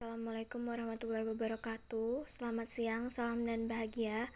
Assalamualaikum warahmatullahi wabarakatuh. Selamat siang, salam dan bahagia.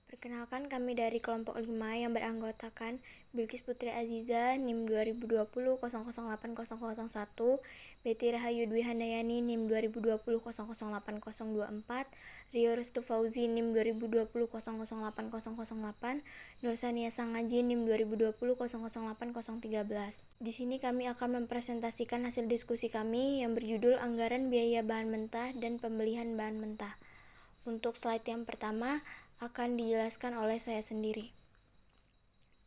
Perkenalkan, kami dari kelompok 5 yang beranggotakan Bilqis Putri Aziza NIM 2020008001, Betty Rahayu Dwi Handayani NIM 2020008024, Rio Restu Fauzi NIM 2020008008, Nur Sania Sangaji NIM 2020008013. Di sini kami akan mempresentasikan hasil diskusi kami yang berjudul Anggaran Biaya Bahan Mentah dan Pembelian Bahan Mentah. Untuk slide yang pertama akan dijelaskan oleh saya sendiri.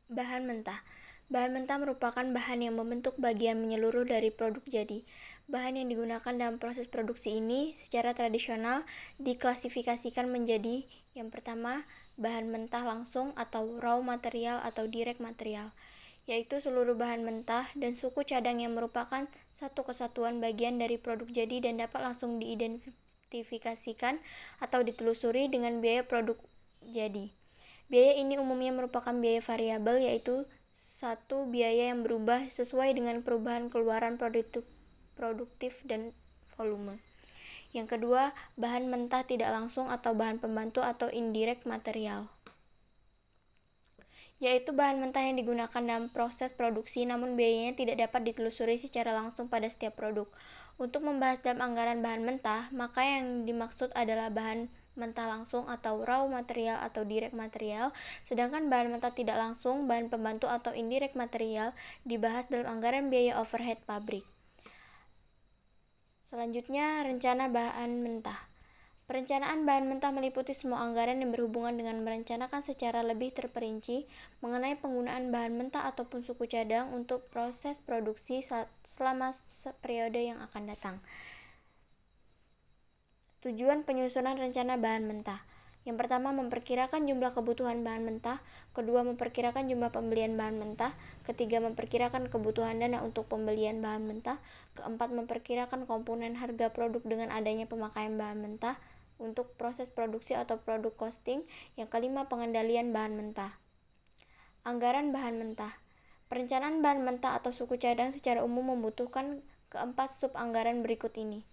Bahan mentah. Bahan mentah merupakan bahan yang membentuk bagian menyeluruh dari produk jadi. Bahan yang digunakan dalam proses produksi ini secara tradisional diklasifikasikan menjadi yang pertama, bahan mentah langsung atau raw material atau direct material, yaitu seluruh bahan mentah dan suku cadang yang merupakan satu kesatuan bagian dari produk jadi dan dapat langsung diidentifikasikan atau ditelusuri dengan biaya produk jadi. Biaya ini umumnya merupakan biaya variabel, yaitu satu biaya yang berubah sesuai dengan perubahan keluaran produktif dan volume. Yang kedua, bahan mentah tidak langsung atau bahan pembantu atau indirect material, yaitu bahan mentah yang digunakan dalam proses produksi namun biayanya tidak dapat ditelusuri secara langsung pada setiap produk. Untuk membahas dalam anggaran bahan mentah, maka yang dimaksud adalah bahan mentah langsung atau raw material atau direct material, sedangkan bahan mentah tidak langsung, bahan pembantu atau indirect material dibahas dalam anggaran biaya overhead pabrik. Selanjutnya, rencana bahan mentah. Perencanaan bahan mentah meliputi semua anggaran yang berhubungan dengan merencanakan secara lebih terperinci mengenai penggunaan bahan mentah ataupun suku cadang untuk proses produksi selama periode yang akan datang. Tujuan penyusunan rencana bahan mentah. Yang pertama, memperkirakan jumlah kebutuhan bahan mentah. Kedua, memperkirakan jumlah pembelian bahan mentah. Ketiga, memperkirakan kebutuhan dana untuk pembelian bahan mentah. Keempat, memperkirakan komponen harga produk dengan adanya pemakaian bahan mentah untuk proses produksi atau produk costing. Yang kelima, pengendalian bahan mentah. Anggaran bahan mentah. Perencanaan bahan mentah atau suku cadang secara umum membutuhkan keempat sub anggaran berikut ini.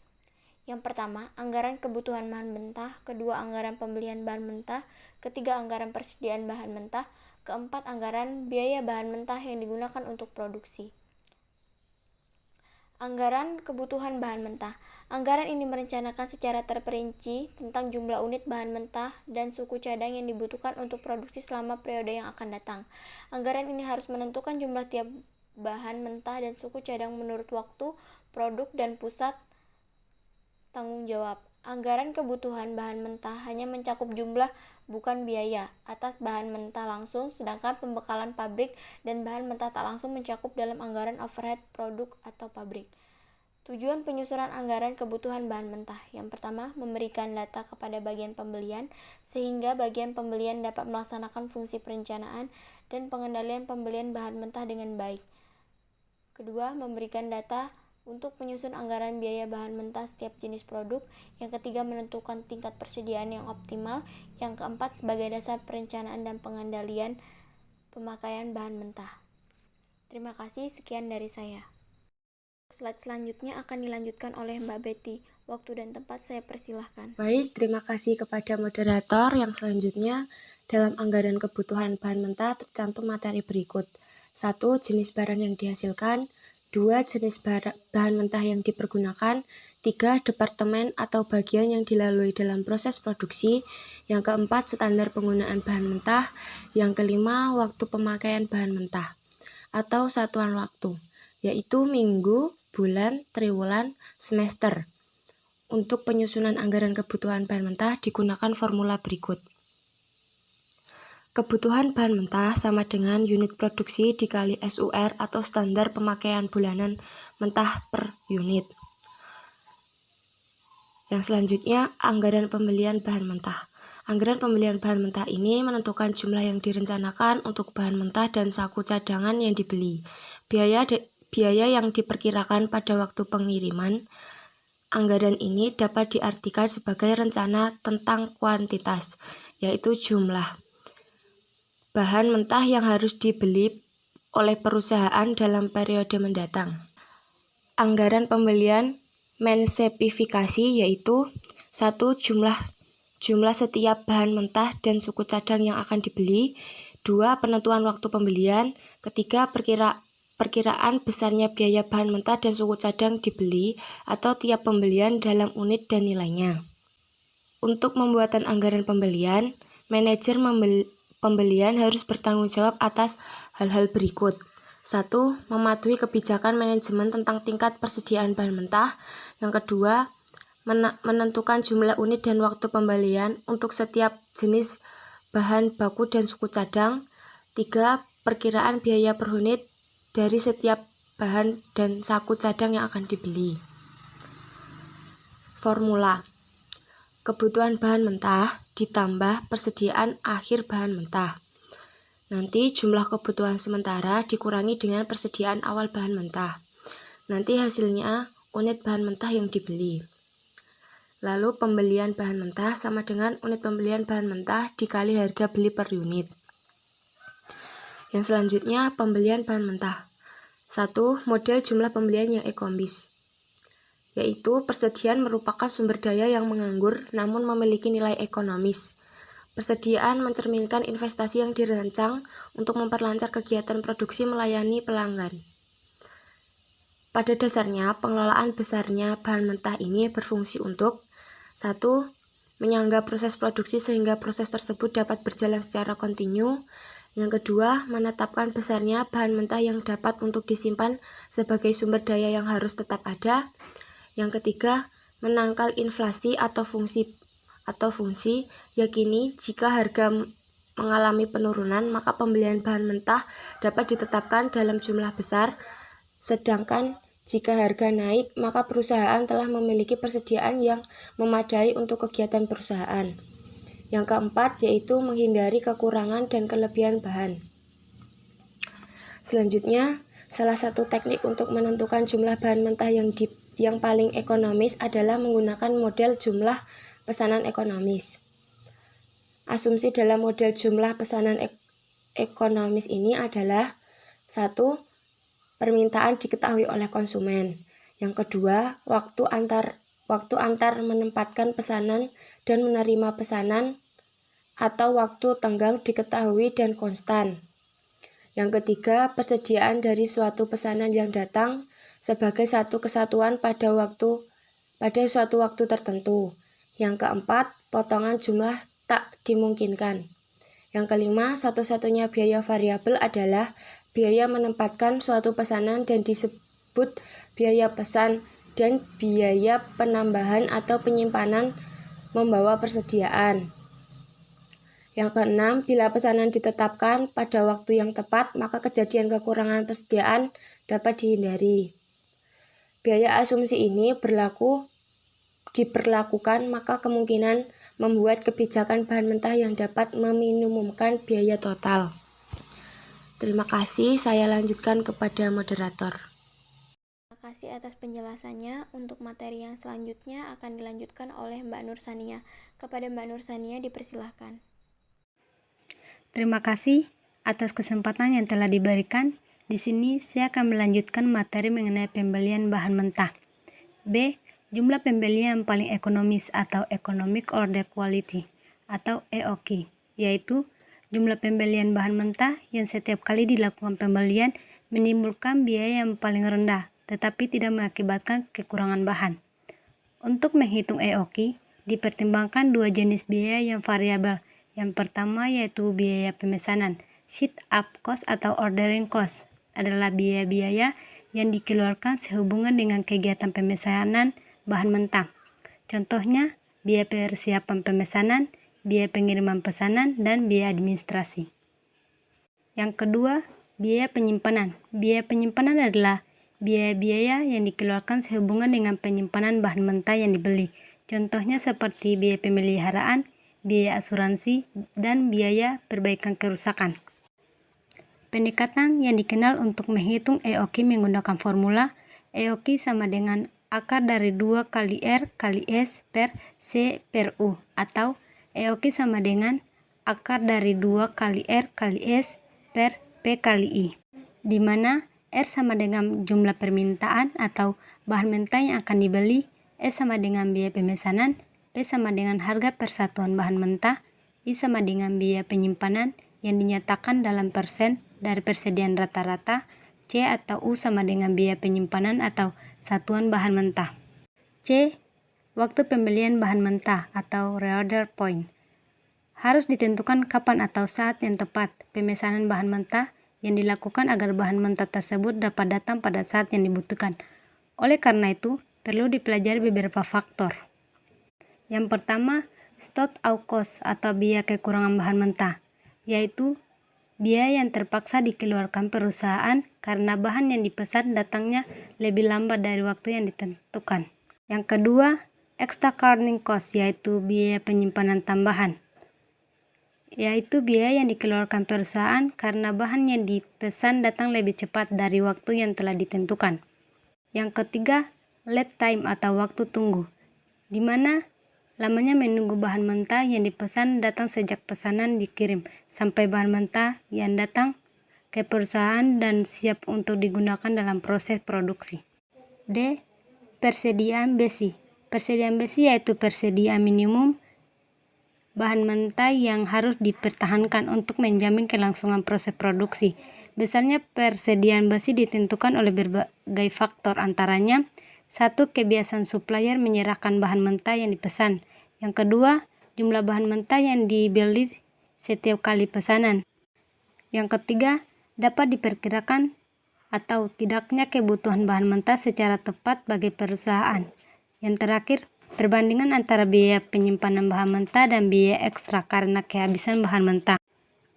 Yang pertama, anggaran kebutuhan bahan mentah. Kedua, anggaran pembelian bahan mentah. Ketiga, anggaran persediaan bahan mentah. Keempat, anggaran biaya bahan mentah yang digunakan untuk produksi. Anggaran kebutuhan bahan mentah. Anggaran ini merencanakan secara terperinci tentang jumlah unit bahan mentah dan suku cadang yang dibutuhkan untuk produksi selama periode yang akan datang. Anggaran ini harus menentukan jumlah tiap bahan mentah dan suku cadang menurut waktu, produk, dan pusat tanggung jawab. Anggaran kebutuhan bahan mentah hanya mencakup jumlah, bukan biaya, atas bahan mentah langsung, sedangkan pembekalan pabrik dan bahan mentah tak langsung mencakup dalam anggaran overhead produk atau pabrik. Tujuan penyusunan anggaran kebutuhan bahan mentah. Yang pertama, memberikan data kepada bagian pembelian, sehingga bagian pembelian dapat melaksanakan fungsi perencanaan dan pengendalian pembelian bahan mentah dengan baik. Kedua, memberikan data untuk menyusun anggaran biaya bahan mentah setiap jenis produk. Yang ketiga, menentukan tingkat persediaan yang optimal. Yang keempat, sebagai dasar perencanaan dan pengendalian pemakaian bahan mentah. Terima kasih, sekian dari saya. Slide selanjutnya akan dilanjutkan oleh Mbak Betty. Waktu dan tempat saya persilahkan. Baik, terima kasih kepada moderator. Yang selanjutnya, dalam anggaran kebutuhan bahan mentah tercantum materi berikut. 1. Jenis barang yang dihasilkan. 2. Jenis bahan mentah yang dipergunakan. 3. Departemen atau bagian yang dilalui dalam proses produksi. Yang keempat, standar penggunaan bahan mentah. Yang kelima, waktu pemakaian bahan mentah atau satuan waktu, yaitu minggu, bulan, triwulan, semester. Untuk penyusunan anggaran kebutuhan bahan mentah digunakan formula berikut. Kebutuhan bahan mentah sama dengan unit produksi dikali SUR atau standar pemakaian bulanan mentah per unit. Yang selanjutnya, anggaran pembelian bahan mentah. Anggaran pembelian bahan mentah ini menentukan jumlah yang direncanakan untuk bahan mentah dan saku cadangan yang dibeli. Biaya yang diperkirakan pada waktu pengiriman. Anggaran ini dapat diartikan sebagai rencana tentang kuantitas, yaitu jumlah bahan mentah yang harus dibeli oleh perusahaan dalam periode mendatang. Anggaran pembelian menspesifikasi, yaitu 1. Jumlah setiap bahan mentah dan suku cadang yang akan dibeli. 2. Penentuan waktu pembelian. 3. Perkiraan besarnya biaya bahan mentah dan suku cadang dibeli atau tiap pembelian dalam unit dan nilainya. Untuk pembuatan anggaran pembelian, manajer pembelian harus bertanggung jawab atas hal-hal berikut. 1. Mematuhi kebijakan manajemen tentang tingkat persediaan bahan mentah. Yang kedua, menentukan jumlah unit dan waktu pembelian untuk setiap jenis bahan baku dan suku cadang. 3. Perkiraan biaya per unit dari setiap bahan dan saku cadang yang akan dibeli. Formula: kebutuhan bahan mentah ditambah persediaan akhir bahan mentah. Nanti jumlah kebutuhan sementara dikurangi dengan persediaan awal bahan mentah. Nanti hasilnya unit bahan mentah yang dibeli. Lalu pembelian bahan mentah sama dengan unit pembelian bahan mentah dikali harga beli per unit. Yang selanjutnya pembelian bahan mentah. 1. Model jumlah pembelian yang ekonomis, yaitu persediaan merupakan sumber daya yang menganggur namun memiliki nilai ekonomis. Persediaan mencerminkan investasi yang dirancang untuk memperlancar kegiatan produksi melayani pelanggan. Pada dasarnya, pengelolaan besarnya bahan mentah ini berfungsi untuk 1. Menyangga proses produksi sehingga proses tersebut dapat berjalan secara kontinu. Yang kedua, menetapkan besarnya bahan mentah yang dapat untuk disimpan sebagai sumber daya yang harus tetap ada. Yang ketiga, menangkal inflasi atau fungsi, yakini jika harga mengalami penurunan, maka pembelian bahan mentah dapat ditetapkan dalam jumlah besar, sedangkan jika harga naik, maka perusahaan telah memiliki persediaan yang memadai untuk kegiatan perusahaan. Yang keempat, yaitu menghindari kekurangan dan kelebihan bahan. Selanjutnya, salah satu teknik untuk menentukan jumlah bahan mentah yang paling ekonomis adalah menggunakan model jumlah pesanan ekonomis. Asumsi dalam model jumlah pesanan ekonomis ini adalah 1. Permintaan diketahui oleh konsumen. Yang kedua, waktu antar menempatkan pesanan dan menerima pesanan atau waktu tenggang diketahui dan konstan. Yang ketiga, persediaan dari suatu pesanan yang datang sebagai satu kesatuan pada suatu waktu tertentu. Yang keempat, potongan jumlah tak dimungkinkan. Yang kelima, satu-satunya biaya variabel adalah biaya menempatkan suatu pesanan dan disebut biaya pesan, dan biaya penambahan atau penyimpanan membawa persediaan. Yang keenam, bila pesanan ditetapkan pada waktu yang tepat, maka kejadian kekurangan persediaan dapat dihindari. Biaya asumsi ini diberlakukan, maka kemungkinan membuat kebijakan bahan mentah yang dapat meminimumkan biaya total. Terima kasih, saya lanjutkan kepada moderator. Terima kasih atas penjelasannya. Untuk materi yang selanjutnya akan dilanjutkan oleh Mbak Nur Sania. Kepada Mbak Nur Sania dipersilahkan. Terima kasih atas kesempatan yang telah diberikan. Di sini saya akan melanjutkan materi mengenai pembelian bahan mentah. B. Jumlah pembelian yang paling ekonomis atau Economic Order Quality atau EOQ, yaitu jumlah pembelian bahan mentah yang setiap kali dilakukan pembelian menimbulkan biaya yang paling rendah tetapi tidak mengakibatkan kekurangan bahan. Untuk menghitung EOQ, dipertimbangkan dua jenis biaya yang variabel. Yang pertama yaitu biaya pemesanan. Sheet up cost atau ordering cost adalah biaya-biaya yang dikeluarkan sehubungan dengan kegiatan pemesanan bahan mentah. Contohnya, biaya persiapan pemesanan, biaya pengiriman pesanan, dan biaya administrasi. Yang kedua, biaya penyimpanan. Biaya penyimpanan adalah biaya-biaya yang dikeluarkan sehubungan dengan penyimpanan bahan mentah yang dibeli. Contohnya seperti biaya pemeliharaan, biaya asuransi, dan biaya perbaikan kerusakan. Pendekatan yang dikenal untuk menghitung EOQ menggunakan formula EOQ sama dengan akar dari 2 kali R kali S per C per U, atau EOQ sama dengan akar dari 2 kali R kali S per P kali I, di mana R sama dengan jumlah permintaan atau bahan mentah yang akan dibeli, E sama dengan biaya pemesanan, P sama dengan harga persatuan bahan mentah, I sama dengan biaya penyimpanan yang dinyatakan dalam persen dari persediaan rata-rata, C atau U sama dengan biaya penyimpanan atau satuan bahan mentah. C. Waktu pembelian bahan mentah atau reorder point. Harus ditentukan kapan atau saat yang tepat pemesanan bahan mentah yang dilakukan agar bahan mentah tersebut dapat datang pada saat yang dibutuhkan. Oleh karena itu, perlu dipelajari beberapa faktor. Yang pertama, stock out cost atau biaya kekurangan bahan mentah, yaitu biaya yang terpaksa dikeluarkan perusahaan karena bahan yang dipesan datangnya lebih lambat dari waktu yang ditentukan. Yang kedua, extra carrying cost, yaitu biaya penyimpanan tambahan, yaitu biaya yang dikeluarkan perusahaan karena bahan yang dipesan datang lebih cepat dari waktu yang telah ditentukan. Yang ketiga, lead time atau waktu tunggu, di mana lamanya menunggu bahan mentah yang dipesan datang sejak pesanan dikirim sampai bahan mentah yang datang ke perusahaan dan siap untuk digunakan dalam proses produksi. D. Persediaan besi. Persediaan besi yaitu persediaan minimum bahan mentah yang harus dipertahankan untuk menjamin kelangsungan proses produksi. Besarnya persediaan besi ditentukan oleh berbagai faktor, antaranya 1. Kebiasaan supplier menyerahkan bahan mentah yang dipesan. Yang kedua, jumlah bahan mentah yang dibeli setiap kali pesanan. Yang ketiga, dapat diperkirakan atau tidaknya kebutuhan bahan mentah secara tepat bagi perusahaan. Yang terakhir, perbandingan antara biaya penyimpanan bahan mentah dan biaya ekstra karena kehabisan bahan mentah.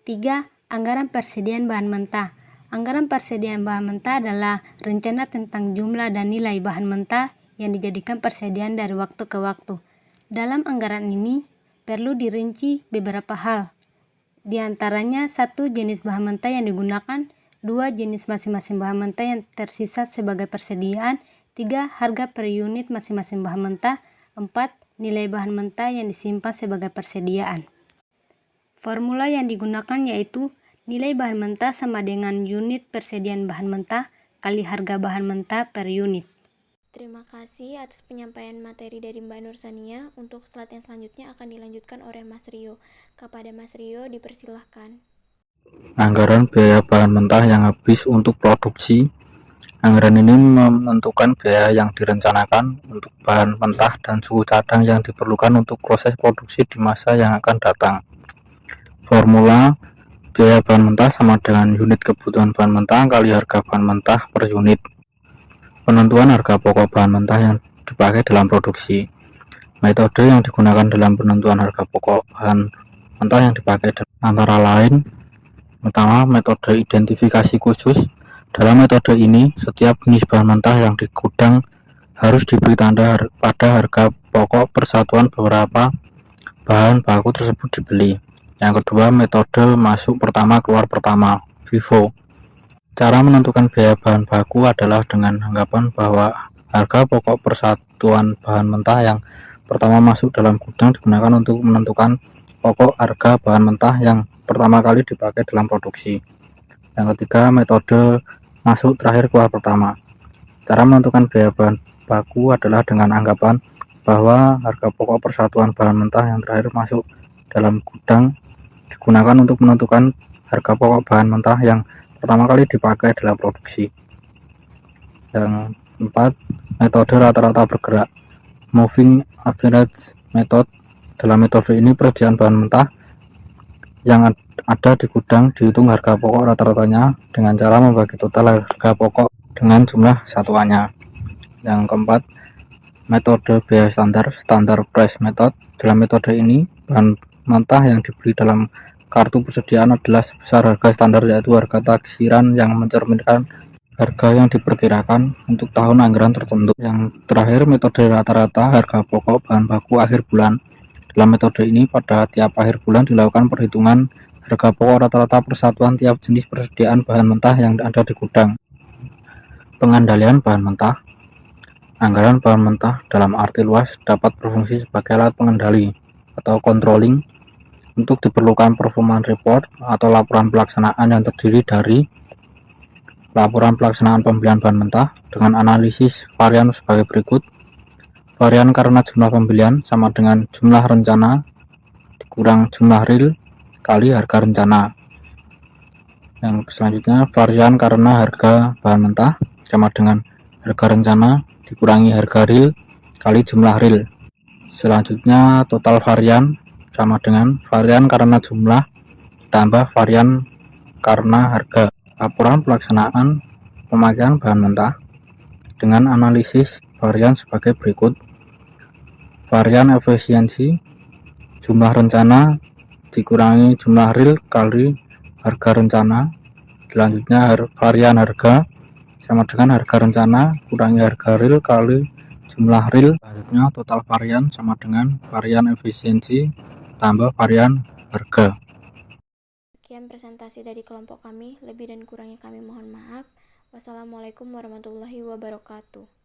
3. Anggaran persediaan bahan mentah. Anggaran persediaan bahan mentah adalah rencana tentang jumlah dan nilai bahan mentah yang dijadikan persediaan dari waktu ke waktu. Dalam anggaran ini, perlu dirinci beberapa hal. Di antaranya, 1. Jenis bahan mentah yang digunakan, 2. Jenis masing-masing bahan mentah yang tersisa sebagai persediaan, 3. Harga per unit masing-masing bahan mentah, 4. Nilai bahan mentah yang disimpan sebagai persediaan. Formula yang digunakan yaitu nilai bahan mentah sama dengan unit persediaan bahan mentah kali harga bahan mentah per unit. Terima kasih atas penyampaian materi dari Mbak Nursania. Untuk slide yang selanjutnya akan dilanjutkan oleh Mas Rio. Kepada Mas Rio, dipersilahkan. Anggaran biaya bahan mentah yang habis untuk produksi. Anggaran ini menentukan biaya yang direncanakan untuk bahan mentah dan suhu cadang yang diperlukan untuk proses produksi di masa yang akan datang. Formula biaya bahan mentah sama dengan unit kebutuhan bahan mentah kali harga bahan mentah per unit. Penentuan harga pokok bahan mentah yang dipakai dalam produksi. Metode yang digunakan dalam penentuan harga pokok bahan mentah yang dipakai antara lain: pertama, metode identifikasi khusus. Dalam metode ini, setiap jenis bahan mentah yang di gudang harus diberi tanda pada harga pokok persatuan beberapa bahan baku tersebut dibeli. Yang kedua, metode masuk pertama keluar pertama, FIFO. Cara menentukan biaya bahan baku adalah dengan anggapan bahwa harga pokok persatuan bahan mentah yang pertama masuk dalam gudang digunakan untuk menentukan pokok harga bahan mentah yang pertama kali dipakai dalam produksi. Yang ketiga, metode masuk terakhir keluar pertama. Cara menentukan biaya bahan baku adalah dengan anggapan bahwa harga pokok persatuan bahan mentah yang terakhir masuk dalam gudang digunakan untuk menentukan harga pokok bahan mentah yang pertama kali dipakai dalam produksi. Yang keempat, metode rata-rata bergerak, moving average method. Dalam metode ini persediaan bahan mentah yang ada di gudang dihitung harga pokok rata-ratanya dengan cara membagi total harga pokok dengan jumlah satuannya. Yang keempat, metode biaya standar, standar price method. Dalam metode ini, bahan mentah yang dibeli dalam kartu persediaan adalah sebesar harga standar, yaitu harga taksiran yang mencerminkan harga yang diperkirakan untuk tahun anggaran tertentu. Yang terakhir, metode rata-rata harga pokok bahan baku akhir bulan. Dalam metode ini, pada tiap akhir bulan dilakukan perhitungan harga pokok rata-rata persatuan tiap jenis persediaan bahan mentah yang ada di gudang. Pengendalian bahan mentah. Anggaran bahan mentah dalam arti luas dapat berfungsi sebagai alat pengendali atau controlling untuk diperlukan performance report atau laporan pelaksanaan yang terdiri dari laporan pelaksanaan pembelian bahan mentah dengan analisis varian sebagai berikut. varian karena jumlah pembelian sama dengan jumlah rencana dikurang jumlah real kali harga rencana. Yang selanjutnya, varian karena harga bahan mentah sama dengan harga rencana dikurangi harga real kali jumlah real. Selanjutnya, total varian sama dengan varian karena jumlah ditambah varian karena harga. Laporan pelaksanaan pemakaian bahan mentah dengan analisis varian sebagai berikut. Varian efisiensi jumlah rencana dikurangi jumlah real kali harga rencana. Selanjutnya, varian harga sama dengan harga rencana kurangi harga real kali jumlah real. Selanjutnya, total varian sama dengan varian efisiensi tambah varian harga. Sekian presentasi dari kelompok kami, lebih dan kurangnya kami mohon maaf. Wassalamualaikum warahmatullahi wabarakatuh.